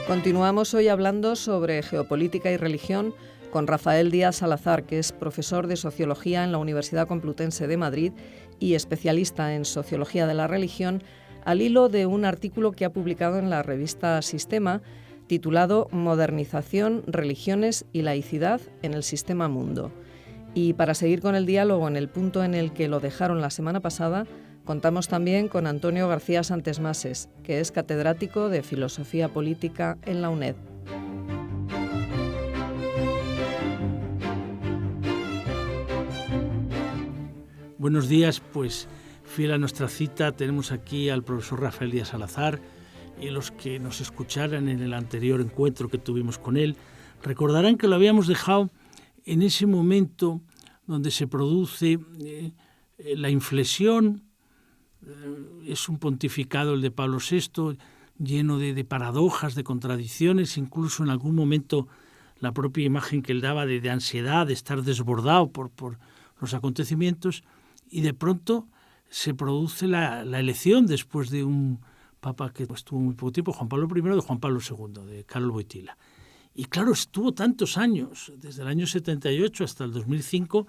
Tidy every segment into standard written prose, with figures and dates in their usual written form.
Continuamos hoy hablando sobre geopolítica y religión con Rafael Díaz Salazar, que es profesor de Sociología en la Universidad Complutense de Madrid y especialista en Sociología de la Religión, al hilo de un artículo que ha publicado en la revista Sistema, titulado Modernización, religiones y laicidad en el sistema mundo. Y para seguir con el diálogo en el punto en el que lo dejaron la semana pasada, contamos también con Antonio García Santesmases, que es catedrático de Filosofía Política en la UNED. Buenos días, pues fiel a nuestra cita tenemos aquí al profesor Rafael Díaz Salazar, y los que nos escucharan en el anterior encuentro que tuvimos con él recordarán que lo habíamos dejado en ese momento donde se produce la inflexión. Es un pontificado el de Pablo VI, lleno de paradojas, de contradicciones, incluso en algún momento la propia imagen que él daba de ansiedad, de estar desbordado por los acontecimientos, y de pronto se produce la elección después de un papa que estuvo muy poco tiempo, Juan Pablo I, de Juan Pablo II, de Karol Wojtyła. Y claro, estuvo tantos años, desde el año 78 hasta el 2005,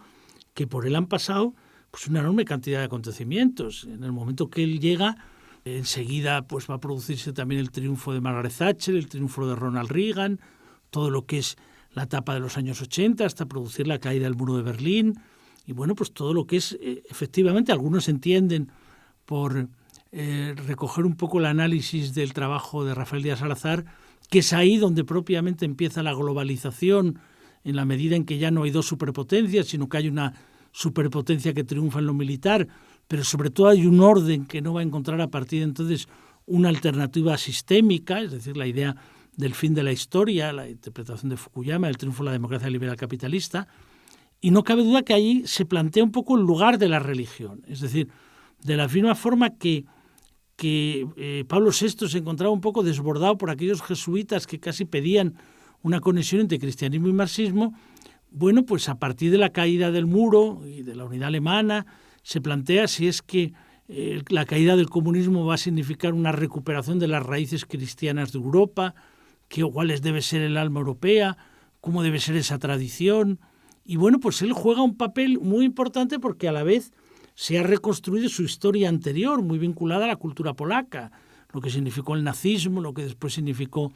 que por él han pasado pues una enorme cantidad de acontecimientos. En el momento que él llega, enseguida pues va a producirse también el triunfo de Margaret Thatcher, el triunfo de Ronald Reagan, todo lo que es la etapa de los años 80 hasta producir la caída del muro de Berlín. Y bueno, pues todo lo que es, efectivamente, algunos entienden por recoger un poco el análisis del trabajo de Rafael Díaz Salazar, que es ahí donde propiamente empieza la globalización, en la medida en que ya no hay dos superpotencias, sino que hay una superpotencia que triunfa en lo militar, pero sobre todo hay un orden que no va a encontrar a partir de entonces una alternativa sistémica, es decir, la idea del fin de la historia, la interpretación de Fukuyama, el triunfo de la democracia liberal capitalista, y no cabe duda que ahí se plantea un poco el lugar de la religión, es decir, de la misma forma que Pablo VI se encontraba un poco desbordado por aquellos jesuitas que casi pedían una conexión entre cristianismo y marxismo. Bueno, pues a partir de la caída del muro y de la unidad alemana se plantea si es que la caída del comunismo va a significar una recuperación de las raíces cristianas de Europa, cuál debe ser el alma europea, cómo debe ser esa tradición. Y bueno, pues él juega un papel muy importante porque a la vez se ha reconstruido su historia anterior, muy vinculada a la cultura polaca, lo que significó el nazismo, lo que después significó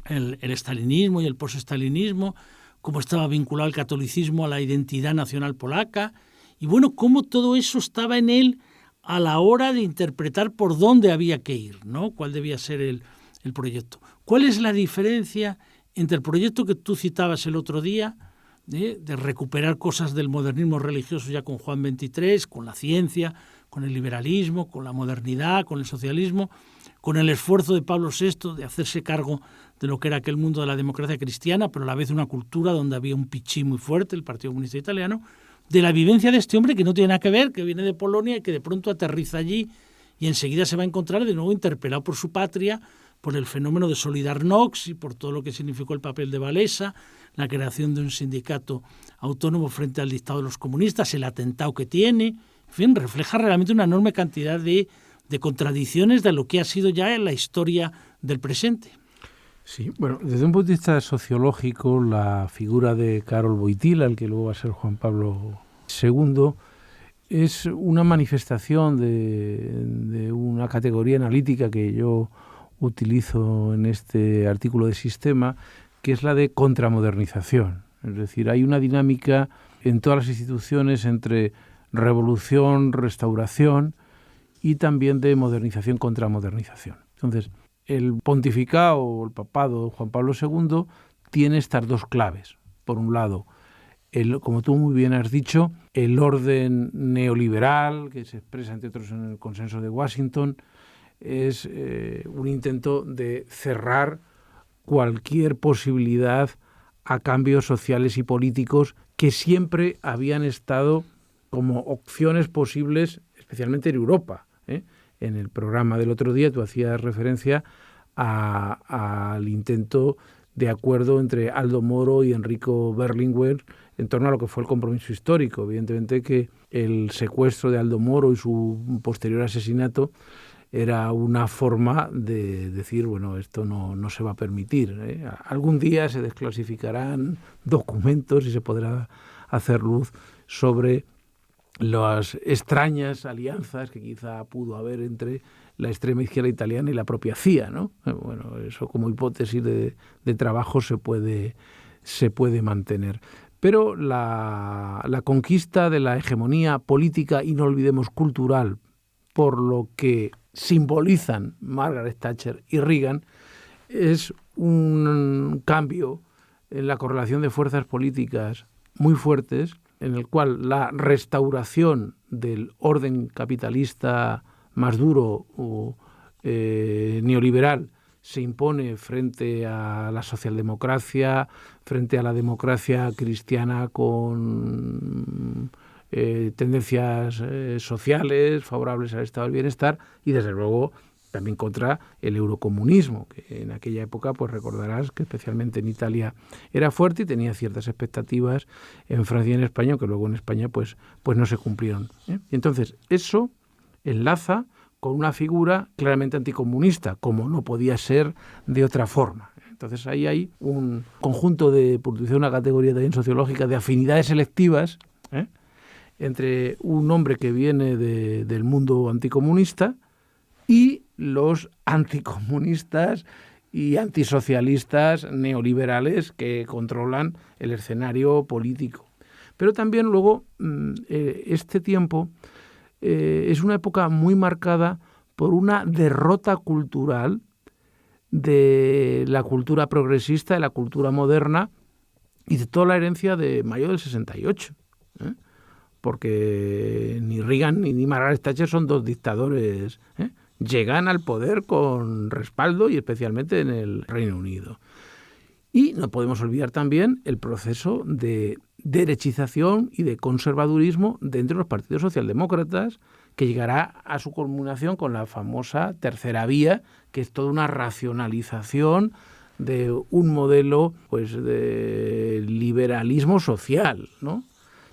el estalinismo y el postestalinismo, cómo estaba vinculado el catolicismo a la identidad nacional polaca, y bueno, cómo todo eso estaba en él a la hora de interpretar por dónde había que ir, ¿no? Cuál debía ser el proyecto. ¿Cuál es la diferencia entre el proyecto que tú citabas el otro día, de recuperar cosas del modernismo religioso ya con Juan XXIII, con la ciencia, con el liberalismo, con la modernidad, con el socialismo, con el esfuerzo de Pablo VI de hacerse cargo de lo que era aquel mundo de la democracia cristiana, pero a la vez una cultura donde había un pichí muy fuerte, el Partido Comunista Italiano, de la vivencia de este hombre que no tiene nada que ver, que viene de Polonia y que de pronto aterriza allí y enseguida se va a encontrar de nuevo interpelado por su patria, por el fenómeno de Solidarność y por todo lo que significó el papel de Walesa, la creación de un sindicato autónomo frente al dictado de los comunistas, el atentado que tiene, en fin, refleja realmente una enorme cantidad de contradicciones de lo que ha sido ya en la historia del presente. Sí, bueno, desde un punto de vista sociológico, la figura de Karol Wojtyła, el que luego va a ser Juan Pablo II, es una manifestación de una categoría analítica que yo utilizo en este artículo de Sistema, que es la de contramodernización. Es decir, hay una dinámica en todas las instituciones entre revolución, restauración y también de modernización contra modernización. Entonces, el pontificado o el papado de Juan Pablo II tiene estas dos claves. Por un lado, como tú muy bien has dicho, el orden neoliberal, que se expresa entre otros en el Consenso de Washington, es un intento de cerrar cualquier posibilidad a cambios sociales y políticos que siempre habían estado como opciones posibles, especialmente en Europa. En el programa del otro día tú hacías referencia al intento de acuerdo entre Aldo Moro y Enrico Berlinguer en torno a lo que fue el compromiso histórico. Evidentemente que el secuestro de Aldo Moro y su posterior asesinato era una forma de decir, bueno, esto no se va a permitir, ¿eh? Algún día se desclasificarán documentos y se podrá hacer luz sobre las extrañas alianzas que quizá pudo haber entre la extrema izquierda italiana y la propia CIA, ¿no? Bueno, eso como hipótesis de trabajo se puede mantener. Pero la conquista de la hegemonía política y no olvidemos cultural, por lo que simbolizan Margaret Thatcher y Reagan, es un cambio en la correlación de fuerzas políticas muy fuertes, en el cual la restauración del orden capitalista más duro o neoliberal se impone frente a la socialdemocracia, frente a la democracia cristiana con tendencias sociales favorables al estado del bienestar y desde luego también contra el eurocomunismo, que en aquella época pues recordarás que especialmente en Italia era fuerte y tenía ciertas expectativas en Francia y en España, que luego en España pues no se cumplieron, ¿eh? Y entonces eso enlaza con una figura claramente anticomunista, como no podía ser de otra forma. Entonces ahí hay un conjunto de, por utilizar una categoría también sociológica, de afinidades selectivas, ¿eh?, entre un hombre que viene del mundo anticomunista y los anticomunistas y antisocialistas neoliberales que controlan el escenario político. Pero también luego este tiempo es una época muy marcada por una derrota cultural de la cultura progresista, de la cultura moderna y de toda la herencia de mayo del 68, ¿eh? Porque ni Reagan ni Margaret Thatcher son dos dictadores, ¿eh? Llegan al poder con respaldo y especialmente en el Reino Unido. Y no podemos olvidar también el proceso de derechización y de conservadurismo dentro de los partidos socialdemócratas, que llegará a su culminación con la famosa tercera vía, que es toda una racionalización de un modelo pues de liberalismo social, ¿no?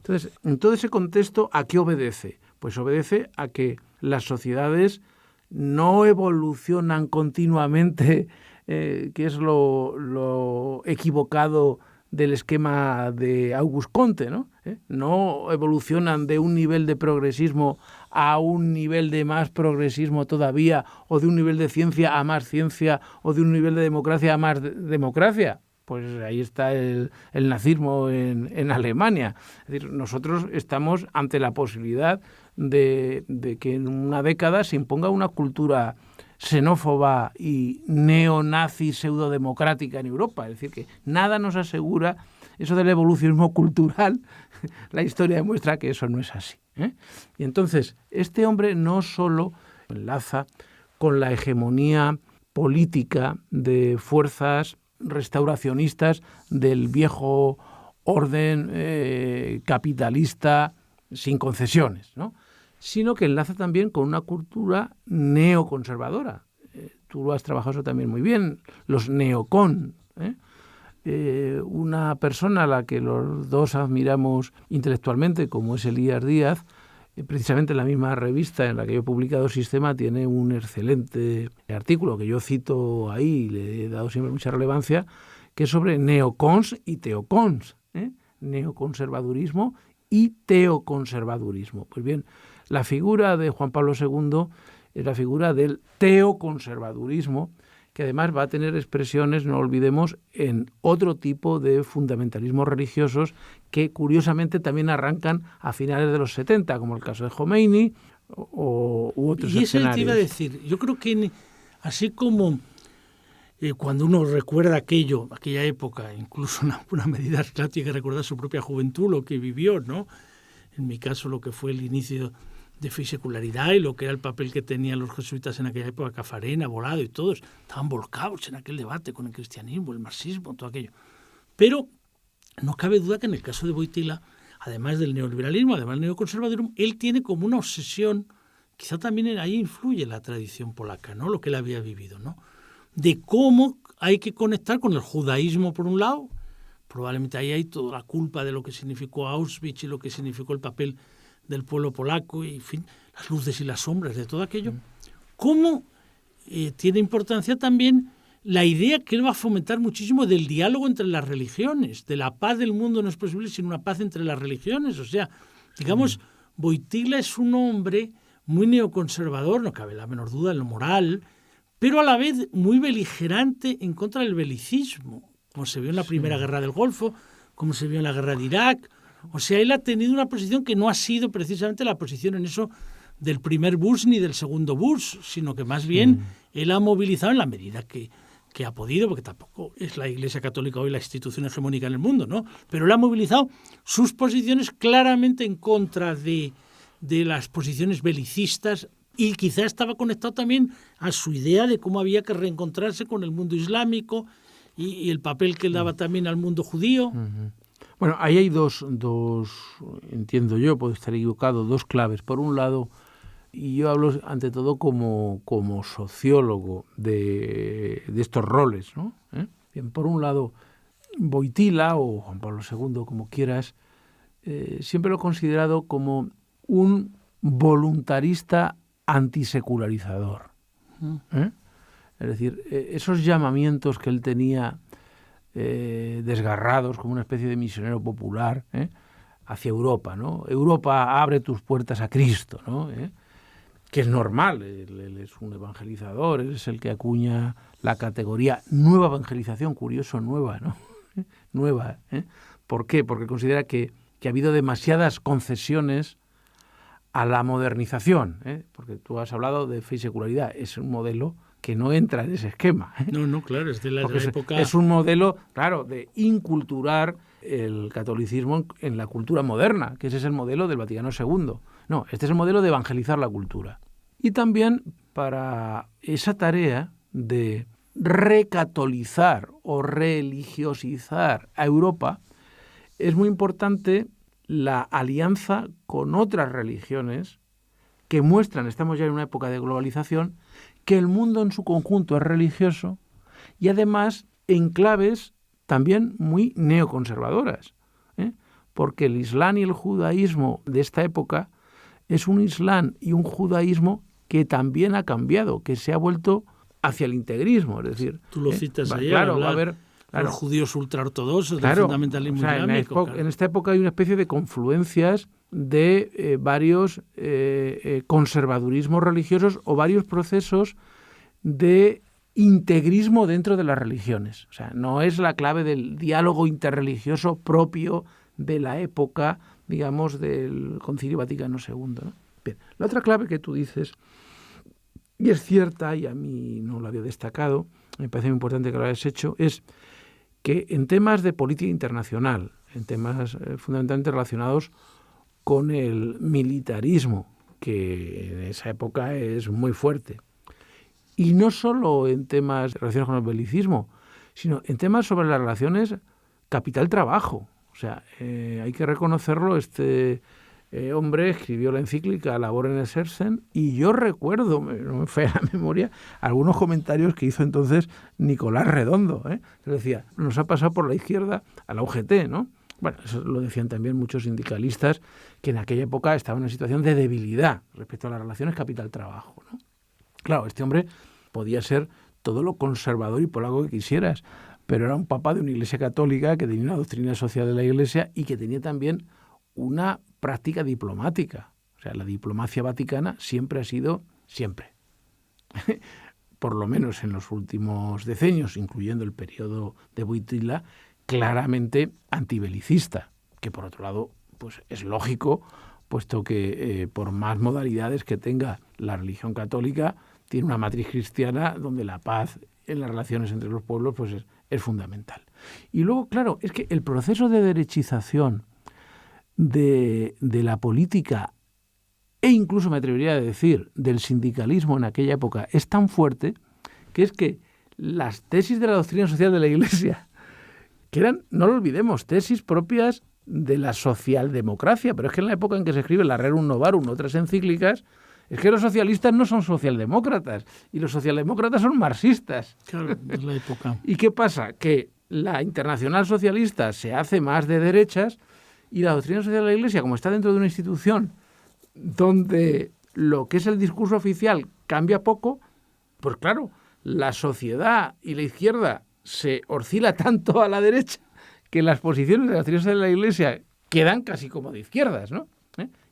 Entonces, en todo ese contexto, ¿a qué obedece? Pues obedece a que las sociedades no evolucionan continuamente, que es lo equivocado del esquema de Auguste Comte, ¿no? No evolucionan de un nivel de progresismo a un nivel de más progresismo todavía, o de un nivel de ciencia a más ciencia, o de un nivel de democracia a más democracia. Pues ahí está el nazismo en Alemania. Es decir, nosotros estamos ante la posibilidad de que en una década se imponga una cultura xenófoba y neonazi pseudodemocrática en Europa. Es decir, que nada nos asegura eso del evolucionismo cultural. La historia demuestra que eso no es así, ¿eh? Y entonces, este hombre no solo enlaza con la hegemonía política de fuerzas restauracionistas del viejo orden capitalista sin concesiones, ¿no?, sino que enlaza también con una cultura neoconservadora. Tú lo has trabajado eso también muy bien, los neocon, una persona a la que los dos admiramos intelectualmente, como es Elías Díaz, precisamente en la misma revista en la que yo he publicado Sistema tiene un excelente artículo que yo cito ahí y le he dado siempre mucha relevancia, que es sobre neocons y teocons, neoconservadurismo y teoconservadurismo. Pues bien, la figura de Juan Pablo II es la figura del teoconservadurismo, que además va a tener expresiones, no olvidemos, en otro tipo de fundamentalismos religiosos que curiosamente también arrancan a finales de los 70, como el caso de Khomeini u otros escenarios. Y eso te iba a decir, yo creo que así como cuando uno recuerda aquella época, incluso una medida, claro, tiene que recordar su propia juventud, lo que vivió, ¿no? En mi caso, lo que fue el inicio de fe y secularidad y lo que era el papel que tenían los jesuitas en aquella época, Caffarena, Volado y todos, estaban volcados en aquel debate con el cristianismo, el marxismo, todo aquello. Pero no cabe duda que en el caso de Wojtyła, además del neoliberalismo, además del neoconservadurismo, él tiene como una obsesión, quizá también ahí influye la tradición polaca, ¿no?, lo que él había vivido, ¿no?, de cómo hay que conectar con el judaísmo por un lado, probablemente ahí hay toda la culpa de lo que significó Auschwitz y lo que significó el papel del pueblo polaco y, en fin, las luces y las sombras de todo aquello. ¿Cómo tiene importancia también la idea que él va a fomentar muchísimo del diálogo entre las religiones, de la paz del mundo no es posible sin una paz entre las religiones? O sea, digamos, Wojtyła es un hombre muy neoconservador, no cabe la menor duda en lo moral, pero a la vez muy beligerante en contra del belicismo, como se vio en la Primera Guerra del Golfo, como se vio en la Guerra de Irak. O sea, él ha tenido una posición que no ha sido precisamente la posición en eso del primer Bush ni del segundo Bush, sino que más bien él ha movilizado en la medida que ha podido, porque tampoco es la Iglesia Católica hoy la institución hegemónica en el mundo, ¿no? Pero él ha movilizado sus posiciones claramente en contra de las posiciones belicistas y quizá estaba conectado también a su idea de cómo había que reencontrarse con el mundo islámico y el papel que él daba también al mundo judío. Bueno, ahí hay dos, entiendo yo, puedo estar equivocado, dos claves. Por un lado, y yo hablo ante todo como sociólogo de estos roles, ¿no? Bien, por un lado, Wojtyła o Juan Pablo II, como quieras, siempre lo he considerado como un voluntarista antisecularizador. Es decir, esos llamamientos que él tenía desgarrados como una especie de misionero popular hacia Europa, ¿no? Europa, abre tus puertas a Cristo, ¿no? Que es normal, él es un evangelizador, él es el que acuña la categoría nueva evangelización, curioso, nueva, ¿no? Nueva, ¿Por qué? Porque considera que ha habido demasiadas concesiones a la modernización, porque tú has hablado de fe y secularidad, es un modelo que no entra en ese esquema. No, claro, es de la época... Es un modelo, claro, de inculturar el catolicismo en la cultura moderna, que ese es el modelo del Vaticano II. No, este es el modelo de evangelizar la cultura. Y también para esa tarea de recatolizar o religiosizar a Europa, es muy importante la alianza con otras religiones que muestran, estamos ya en una época de globalización, que el mundo en su conjunto es religioso y además en claves también muy neoconservadoras, porque el Islam y el judaísmo de esta época es un Islam y un judaísmo que también ha cambiado, que se ha vuelto hacia el integrismo, es decir... Tú lo citas ayer, claro, va a haber... Los judíos ultraortodoxos, del fundamentalismo islámico. En esta época hay una especie de confluencias de varios conservadurismos religiosos o varios procesos de integrismo dentro de las religiones. O sea, no es la clave del diálogo interreligioso propio de la época, digamos, del Concilio Vaticano II, ¿no? Bien, la otra clave que tú dices, y es cierta, y a mí no lo había destacado, me parece muy importante que lo hayas hecho, es que en temas de política internacional, en temas fundamentalmente relacionados con el militarismo, que en esa época es muy fuerte, y no solo en temas relacionados con el belicismo, sino en temas sobre las relaciones capital-trabajo. O sea, hay que reconocerlo, este hombre escribió la encíclica Labor en Exercen, y yo recuerdo, no me falla la memoria, algunos comentarios que hizo entonces Nicolás Redondo, que decía, nos ha pasado por la izquierda a la UGT, ¿no? Bueno, eso lo decían también muchos sindicalistas que en aquella época estaban en una situación de debilidad respecto a las relaciones capital-trabajo, ¿no? Claro, este hombre podía ser todo lo conservador y polaco que quisieras, pero era un papa de una iglesia católica que tenía una doctrina social de la iglesia y que tenía también una práctica diplomática. O sea, la diplomacia vaticana siempre ha sido, siempre, por lo menos en los últimos decenios, incluyendo el periodo de Wojtyła, claramente antibelicista, que por otro lado pues es lógico, puesto que por más modalidades que tenga la religión católica, tiene una matriz cristiana donde la paz en las relaciones entre los pueblos pues es fundamental. Y luego, claro, es que el proceso de derechización de la política e incluso me atrevería a decir del sindicalismo en aquella época es tan fuerte que es que las tesis de la doctrina social de la Iglesia, que eran, no lo olvidemos, tesis propias de la socialdemocracia, pero es que en la época en que se escribe la Rerum Novarum, otras encíclicas, es que los socialistas no son socialdemócratas y los socialdemócratas son marxistas. Claro, es la época. ¿Y qué pasa? Que la Internacional Socialista se hace más de derechas y la doctrina social de la Iglesia, como está dentro de una institución donde lo que es el discurso oficial cambia poco, pues claro, la sociedad y la izquierda se oscila tanto a la derecha que las posiciones de la doctrina social de la Iglesia quedan casi como de izquierdas, ¿no?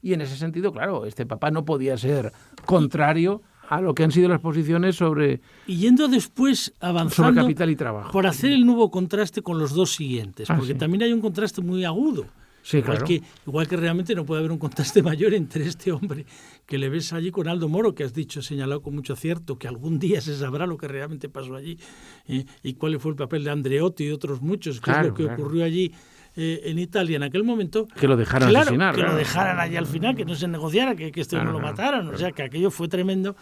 Y en ese sentido, claro, este papa no podía ser contrario a lo que han sido las posiciones sobre... Y yendo después avanzando sobre capital y trabajo. Por hacer el nuevo contraste con los dos siguientes, porque sí. También hay un contraste muy agudo. Sí, claro. Igual que realmente no puede haber un contraste mayor entre este hombre que le ves allí con Aldo Moro, que has dicho, señalado con mucho acierto, que algún día se sabrá lo que realmente pasó allí y cuál fue el papel de Andreotti y otros muchos, que es lo que ocurrió allí en Italia en aquel momento. Que lo dejaran asesinar. Que lo dejaran allí al final, que no se negociara, que este no lo mataran. O sea, que aquello fue tremendo.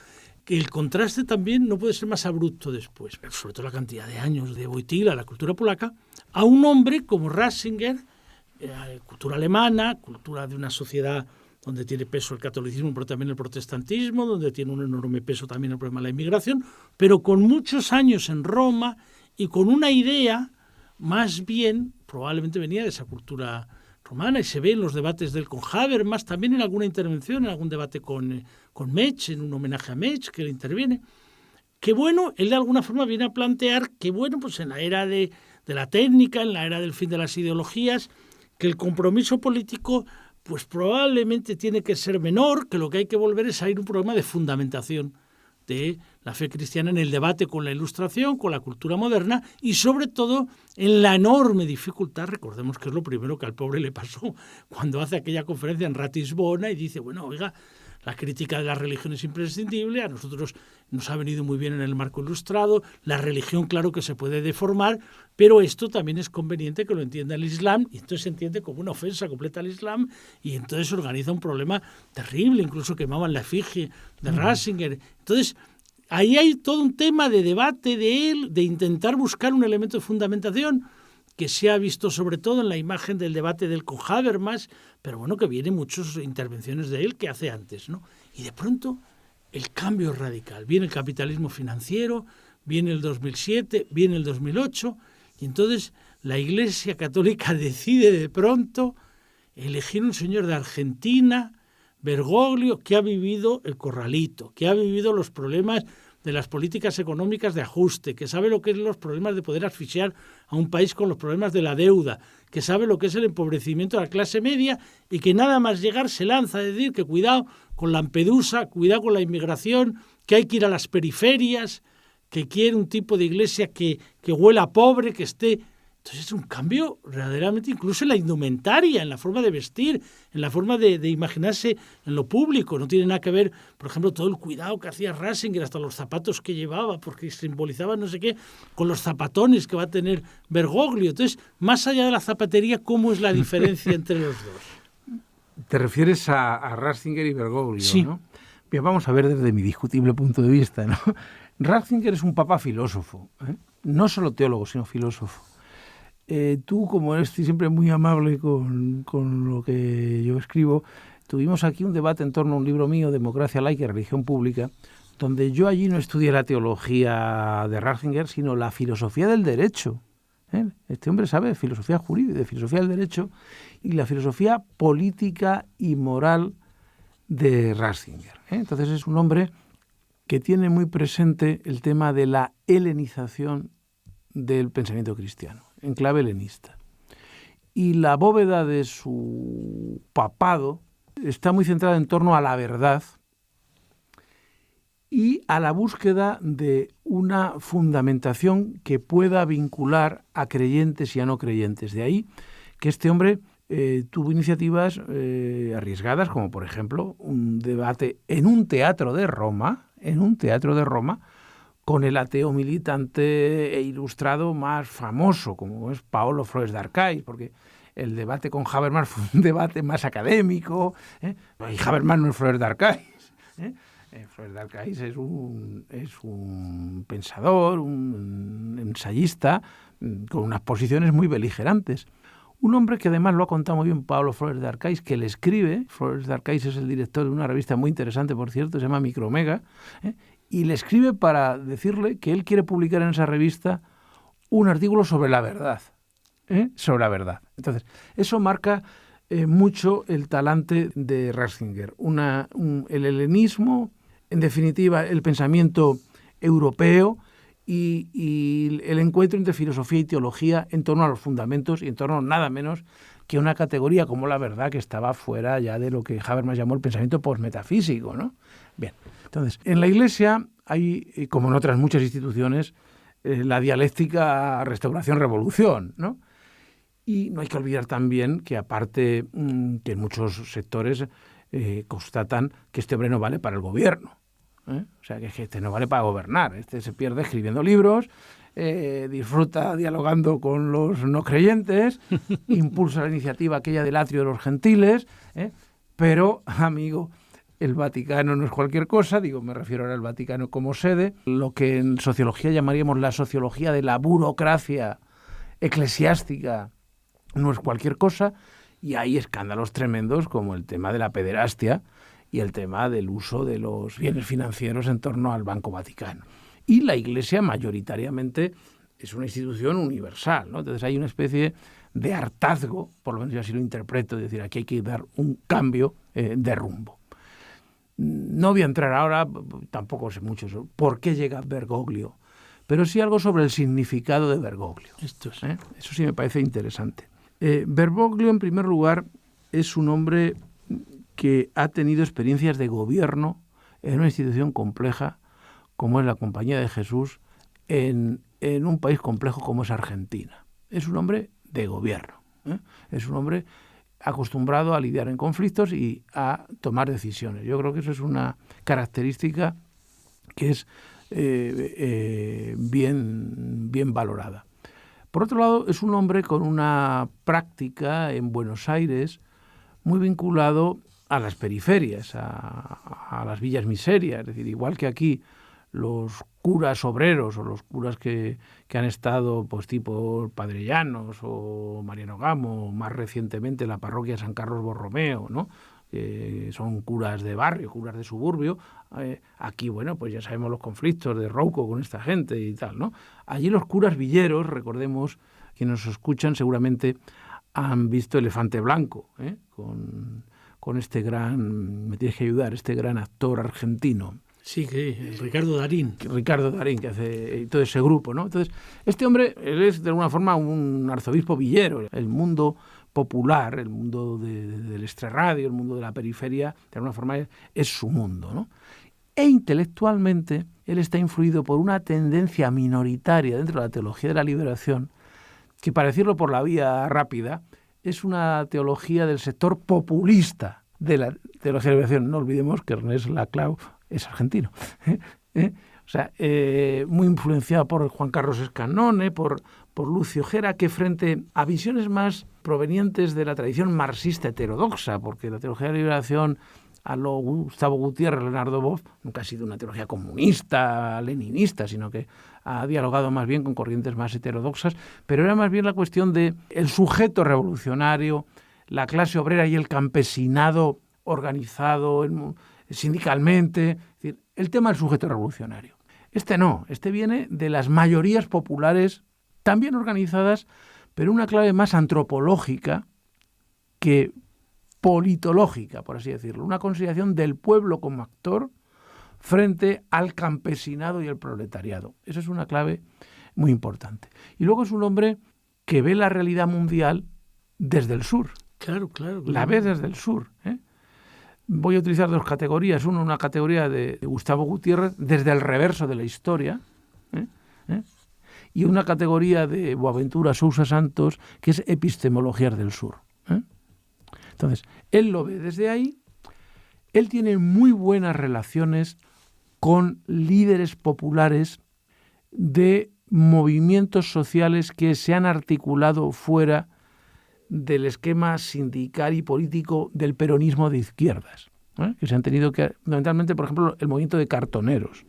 Que el contraste también no puede ser más abrupto después, pero sobre todo la cantidad de años de Wojtyla, la cultura polaca, a un hombre como Ratzinger, cultura alemana, cultura de una sociedad donde tiene peso el catolicismo, pero también el protestantismo, donde tiene un enorme peso también el problema de la inmigración, pero con muchos años en Roma y con una idea más bien, probablemente venía de esa cultura romana, y se ve en los debates de él con Habermas, también en alguna intervención, en algún debate con Metz, en un homenaje a Metz, que él interviene, que bueno, él de alguna forma viene a plantear que bueno, pues en la era de la técnica, en la era del fin de las ideologías, que el compromiso político pues probablemente tiene que ser menor, que lo que hay que volver es a ir a un problema de fundamentación de la fe cristiana en el debate con la Ilustración, con la cultura moderna y sobre todo en la enorme dificultad, recordemos que es lo primero que al pobre le pasó cuando hace aquella conferencia en Ratisbona y dice, bueno, oiga, la crítica de la religión es imprescindible, a nosotros nos ha venido muy bien en el marco ilustrado, la religión claro que se puede deformar, pero esto también es conveniente que lo entienda el Islam, y entonces se entiende como una ofensa completa al Islam, y entonces se organiza un problema terrible, incluso quemaban la efigie de Ratzinger. Entonces, ahí hay todo un tema de debate de él, de intentar buscar un elemento de fundamentación, que se ha visto sobre todo en la imagen del debate del con Habermas, pero bueno, que vienen muchas intervenciones de él que hace antes, ¿no? Y de pronto el cambio radical. Viene el capitalismo financiero, viene el 2007, viene el 2008, y entonces la Iglesia Católica decide de pronto elegir un señor de Argentina, Bergoglio, que ha vivido el corralito, que ha vivido los problemas de las políticas económicas de ajuste, que sabe lo que es los problemas de poder asfixiar a un país con los problemas de la deuda, que sabe lo que es el empobrecimiento de la clase media y que nada más llegar se lanza a decir que cuidado con Lampedusa, cuidado con la inmigración, que hay que ir a las periferias, que quiere un tipo de iglesia que huela pobre, que esté... Entonces es un cambio verdaderamente incluso en la indumentaria, en la forma de vestir, en la forma de imaginarse en lo público. No tiene nada que ver, por ejemplo, todo el cuidado que hacía Ratzinger, hasta los zapatos que llevaba, porque simbolizaban no sé qué, con los zapatones que va a tener Bergoglio. Entonces, más allá de la zapatería, ¿cómo es la diferencia entre los dos? Te refieres a Ratzinger y Bergoglio, sí. ¿no? Bien, vamos a ver desde mi discutible punto de vista, ¿no? Ratzinger es un papa filósofo, ¿eh? No solo teólogo, sino filósofo. Tú, como eres siempre muy amable con lo que yo escribo, tuvimos aquí un debate en torno a un libro mío, Democracia laica y religión pública, donde yo allí no estudié la teología de Ratzinger, sino la filosofía del derecho. Este hombre sabe de filosofía jurídica, de filosofía del derecho y la filosofía política y moral de Ratzinger. Entonces es un hombre que tiene muy presente el tema de la helenización del pensamiento cristiano, en clave helenista. Y la bóveda de su papado está muy centrada en torno a la verdad y a la búsqueda de una fundamentación que pueda vincular a creyentes y a no creyentes. De ahí que este hombre tuvo iniciativas arriesgadas, como por ejemplo un debate en un teatro de Roma, con el ateo militante e ilustrado más famoso, como es Paolo Flores d'Arcáiz, porque el debate con Habermas fue un debate más académico, y Habermas no es Flores d'Arcáiz. Flores d'Arcáiz es un pensador, un ensayista, con unas posiciones muy beligerantes. Un hombre que además lo ha contado muy bien Paolo Flores d'Arcáiz, que le escribe. Flores d'Arcáiz es el director de una revista muy interesante, por cierto, se llama Micromega, y le escribe para decirle que él quiere publicar en esa revista un artículo sobre la verdad, sobre la verdad. Entonces, eso marca mucho el talante de Ratzinger. El helenismo, en definitiva, el pensamiento europeo y el encuentro entre filosofía y teología en torno a los fundamentos y en torno nada menos que una categoría como la verdad que estaba fuera ya de lo que Habermas llamó el pensamiento posmetafísico, ¿no? Bien, entonces, en la Iglesia hay, como en otras muchas instituciones, la dialéctica restauración-revolución, ¿no? Y no hay que olvidar también que aparte que en muchos sectores constatan que este hombre no vale para el gobierno. O sea, que este no vale para gobernar. Este se pierde escribiendo libros, disfruta dialogando con los no creyentes, impulsa la iniciativa aquella del atrio de los gentiles, pero, amigo, el Vaticano no es cualquier cosa, me refiero ahora al Vaticano como sede, lo que en sociología llamaríamos la sociología de la burocracia eclesiástica no es cualquier cosa, y hay escándalos tremendos como el tema de la pederastia y el tema del uso de los bienes financieros en torno al Banco Vaticano. Y la Iglesia mayoritariamente es una institución universal, ¿no? Entonces hay una especie de hartazgo, por lo menos yo así lo interpreto, es decir, aquí hay que dar un cambio de rumbo. No voy a entrar ahora, tampoco sé mucho sobre por qué llega Bergoglio, pero sí algo sobre el significado de Bergoglio. Eso sí me parece interesante. Bergoglio, en primer lugar, es un hombre que ha tenido experiencias de gobierno en una institución compleja como es la Compañía de Jesús, en un país complejo como es Argentina. Es un hombre de gobierno, es un hombre acostumbrado a lidiar en conflictos y a tomar decisiones. Yo creo que eso es una característica que es bien valorada. Por otro lado, es un hombre con una práctica en Buenos Aires muy vinculado a las periferias, a las villas miserias. Es decir, igual que aquí los curas obreros o los curas que han estado, pues tipo Padre Llanos o Mariano Gamo, más recientemente la parroquia San Carlos Borromeo, ¿no? Son curas de barrio, curas de suburbio. Aquí, bueno, pues ya sabemos los conflictos de Rouco con esta gente y tal, ¿no? Allí los curas villeros, recordemos, quienes nos escuchan seguramente han visto Elefante Blanco, con este gran, me tienes que ayudar, este gran actor argentino. Sí, que Ricardo Darín. Que hace todo ese grupo, ¿no? Entonces, este hombre, él es de alguna forma un arzobispo villero. El mundo popular, el mundo del extrarradio, el mundo de la periferia, de alguna forma es su mundo, ¿no? E intelectualmente, él está influido por una tendencia minoritaria dentro de la teología de la liberación, que, para decirlo por la vía rápida, es una teología del sector populista de la teología de la liberación. No olvidemos que Ernest Laclau es argentino. O sea, muy influenciado por Juan Carlos Escanone, por Lucio Gera, que frente a visiones más provenientes de la tradición marxista heterodoxa, porque la teología de la liberación a lo Gustavo Gutiérrez, Leonardo Boff, nunca ha sido una teología comunista, leninista, sino que ha dialogado más bien con corrientes más heterodoxas, pero era más bien la cuestión de el sujeto revolucionario, la clase obrera y el campesinado organizado sindicalmente, es decir, el tema del sujeto revolucionario. Este no, este viene de las mayorías populares, también organizadas, pero una clave más antropológica que politológica, por así decirlo, una consideración del pueblo como actor frente al campesinado y el proletariado. Esa es una clave muy importante. Y luego es un hombre que ve la realidad mundial desde el sur. Claro. La ve desde el sur, Voy a utilizar dos categorías. Una categoría de Gustavo Gutiérrez desde el reverso de la historia, y una categoría de Boaventura Sousa Santos, que es epistemologías del sur. Entonces, él lo ve desde ahí. Él tiene muy buenas relaciones con líderes populares de movimientos sociales que se han articulado fuera del esquema sindical y político del peronismo de izquierdas, que se han tenido que, fundamentalmente, por ejemplo, el movimiento de cartoneros,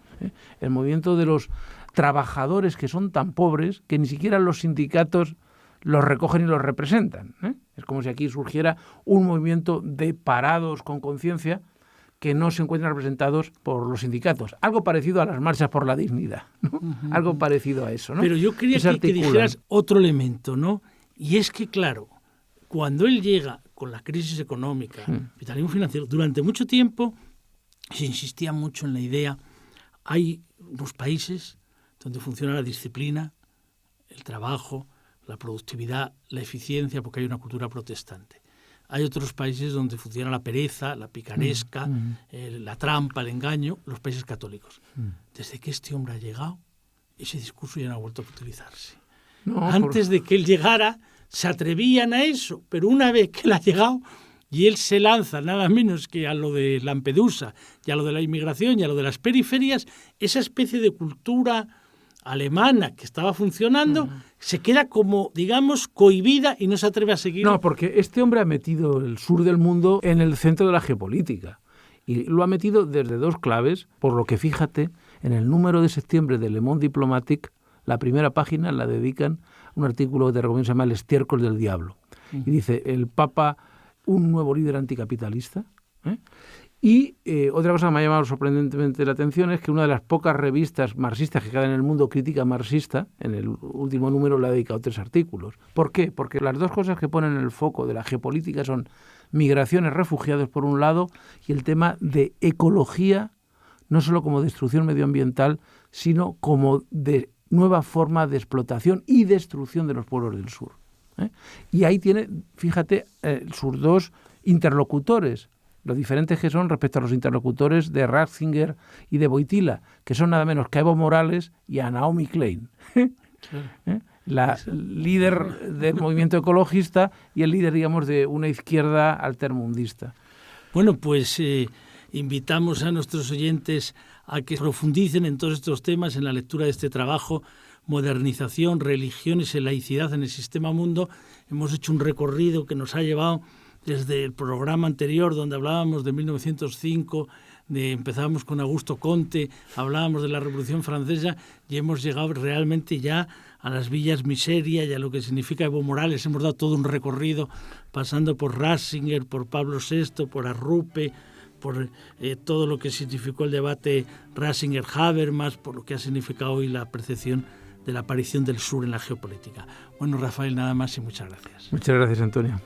el movimiento de los trabajadores que son tan pobres que ni siquiera los sindicatos los recogen y los representan. Es como si aquí surgiera un movimiento de parados con conciencia que no se encuentran representados por los sindicatos. Algo parecido a las marchas por la dignidad, ¿no? Algo parecido a eso, ¿no? Pero yo quería que dijeras otro elemento, ¿no? Y es que, claro, cuando él llega con la crisis económica, capitalismo financiero, durante mucho tiempo se insistía mucho en la idea, hay unos países donde funciona la disciplina, el trabajo, la productividad, la eficiencia, porque hay una cultura protestante. Hay otros países donde funciona la pereza, la picaresca, la trampa, el engaño, los países católicos. Desde que este hombre ha llegado, ese discurso ya no ha vuelto a utilizarse. Antes de que él llegara, se atrevían a eso, pero una vez que él ha llegado y él se lanza nada menos que a lo de Lampedusa y a lo de la inmigración y a lo de las periferias, esa especie de cultura alemana que estaba funcionando se queda como, digamos, cohibida y no se atreve a seguir. No, porque este hombre ha metido el sur del mundo en el centro de la geopolítica y lo ha metido desde dos claves, por lo que fíjate, en el número de septiembre de Le Monde Diplomatique, la primera página la dedican a un artículo que te recomiendo, se llama El estiércol del diablo. Y dice, el Papa, un nuevo líder anticapitalista, Y otra cosa que me ha llamado sorprendentemente la atención es que una de las pocas revistas marxistas que queda en el mundo, Crítica Marxista, en el último número le ha dedicado 3 artículos. ¿Por qué? Porque las dos cosas que ponen en el foco de la geopolítica son migraciones, refugiados por un lado, y el tema de ecología, no solo como destrucción medioambiental, sino como de nueva forma de explotación y destrucción de los pueblos del sur. Y ahí tiene, fíjate, sus dos interlocutores, lo diferentes que son respecto a los interlocutores de Ratzinger y de Wojtyla, que son nada menos que a Evo Morales y a Naomi Klein, la líder del movimiento ecologista y el líder, digamos, de una izquierda altermundista. Bueno, pues invitamos a nuestros oyentes a que profundicen en todos estos temas en la lectura de este trabajo, Modernización, religiones y laicidad en el sistema mundo. Hemos hecho un recorrido que nos ha llevado desde el programa anterior, donde hablábamos de 1905, empezábamos con Augusto Comte, hablábamos de la Revolución Francesa y hemos llegado realmente ya a las villas miseria y a lo que significa Evo Morales. Hemos dado todo un recorrido pasando por Ratzinger, por Pablo VI, por Arrupe, por todo lo que significó el debate Ratzinger-Habermas, por lo que ha significado hoy la percepción de la aparición del sur en la geopolítica. Bueno, Rafael, nada más y muchas gracias. Muchas gracias, Antonio.